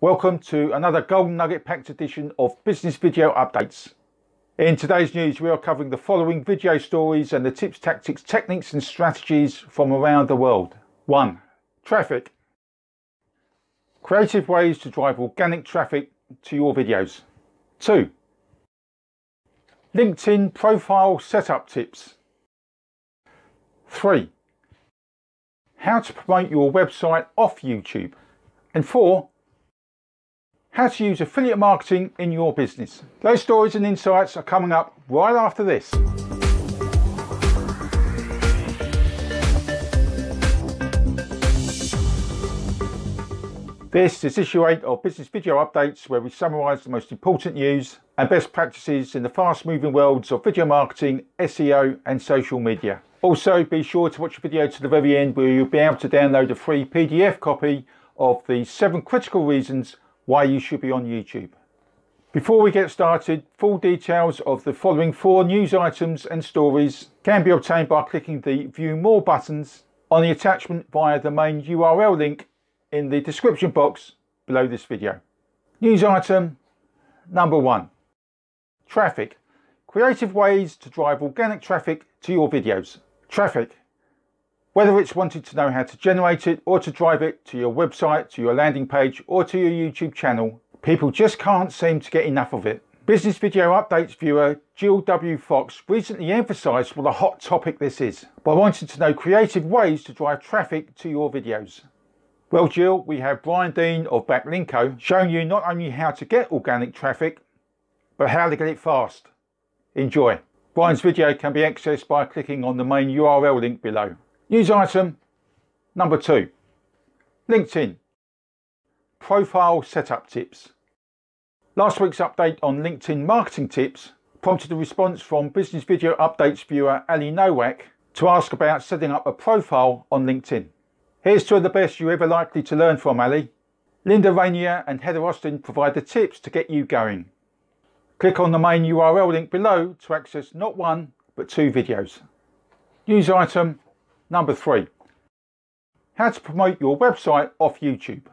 Welcome to another Golden Nugget packed edition of Business Video Updates. In today's news we are covering the following video stories and the tips, tactics, techniques and strategies from around the world. 1. Traffic. Creative ways to drive organic traffic to your videos. 2. LinkedIn profile setup tips. 3. How to promote your website off YouTube. And 4. How to use affiliate marketing in your business. Those stories and insights are coming up right after this. This is issue 8 of Business Video Updates, where we summarise the most important news and best practices in the fast moving worlds of video marketing, SEO and social media. Also be sure to watch the video to the very end, where you'll be able to download a free PDF copy of the 7 critical reasons why you should be on YouTube. Before we get started, full details of the following 4 news items and stories can be obtained by clicking the View More buttons on the attachment via the main URL link in the description box below this video. News item number 1. Traffic. Creative ways to drive organic traffic to your videos. Traffic. Whether it's wanting to know how to generate it or to drive it to your website, to your landing page or to your YouTube channel, people just can't seem to get enough of it. Business Video Updates viewer Jill W. Fox recently emphasised what a hot topic this is by wanting to know creative ways to drive traffic to your videos. Well, Jill, we have Brian Dean of Backlinko showing you not only how to get organic traffic, but how to get it fast. Enjoy. Brian's video can be accessed by clicking on the main URL link below. News item number 2. LinkedIn profile setup tips. Last week's update on LinkedIn marketing tips prompted a response from Business Video Updates viewer Ali Nowak to ask about setting up a profile on LinkedIn. Here's to the best you're ever likely to learn from, Ali. Linda Rainier and Heather Austin provide the tips to get you going. Click on the main URL link below to access not 1 but 2 videos. News item number 3. How to promote your website off YouTube.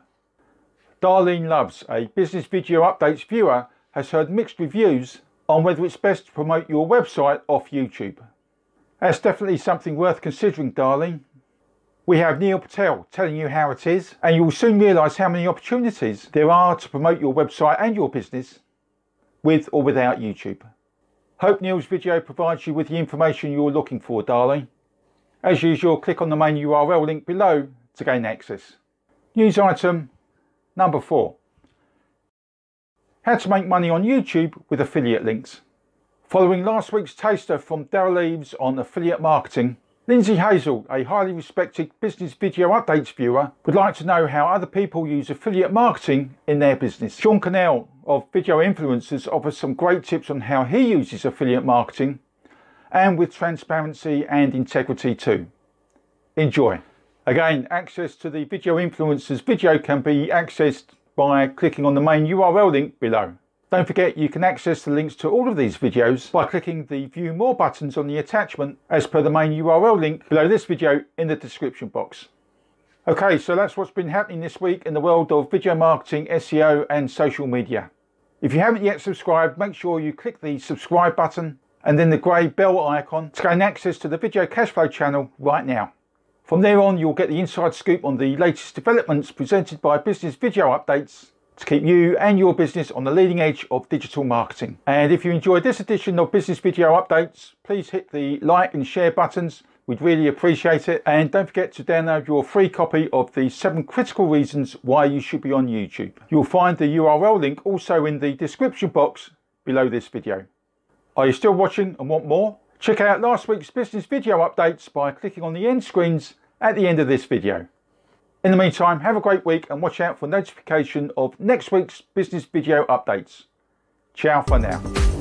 Darlene Loves, a Business Video Updates viewer, has heard mixed reviews on whether it's best to promote your website off YouTube. That's definitely something worth considering, Darlene. We have Neil Patel telling you how it is, and you will soon realise how many opportunities there are to promote your website and your business with or without YouTube. Hope Neil's video provides you with the information you're looking for, Darlene. As usual, click on the main URL link below to gain access. News item number 4. How to make money on YouTube with affiliate links. Following last week's taster from Daryl Eves on affiliate marketing, Lindsay Hazel, a highly respected Business Video Updates viewer, would like to know how other people use affiliate marketing in their business. Sean Cannell of Video Influencers offers some great tips on how he uses affiliate marketing, and with transparency and integrity too. Enjoy. Again, access to the Video Influencers video can be accessed by clicking on the main URL link below. Don't forget you can access the links to all of these videos by clicking the View More buttons on the attachment as per the main URL link below this video in the description box. Okay, so that's what's been happening this week in the world of video marketing, SEO and social media. If you haven't yet subscribed, make sure you click the subscribe button and then the grey bell icon to gain access to the Video Cashflow channel right now. From there on, you'll get the inside scoop on the latest developments presented by Business Video Updates to keep you and your business on the leading edge of digital marketing. And if you enjoyed this edition of Business Video Updates, please hit the like and share buttons. We'd really appreciate it. And don't forget to download your free copy of the 7 critical reasons why you should be on YouTube. You'll find the URL link also in the description box below this video. Are you still watching and want more? Check out last week's Business Video Updates by clicking on the end screens at the end of this video. In the meantime, have a great week and watch out for notification of next week's Business Video Updates. Ciao for now.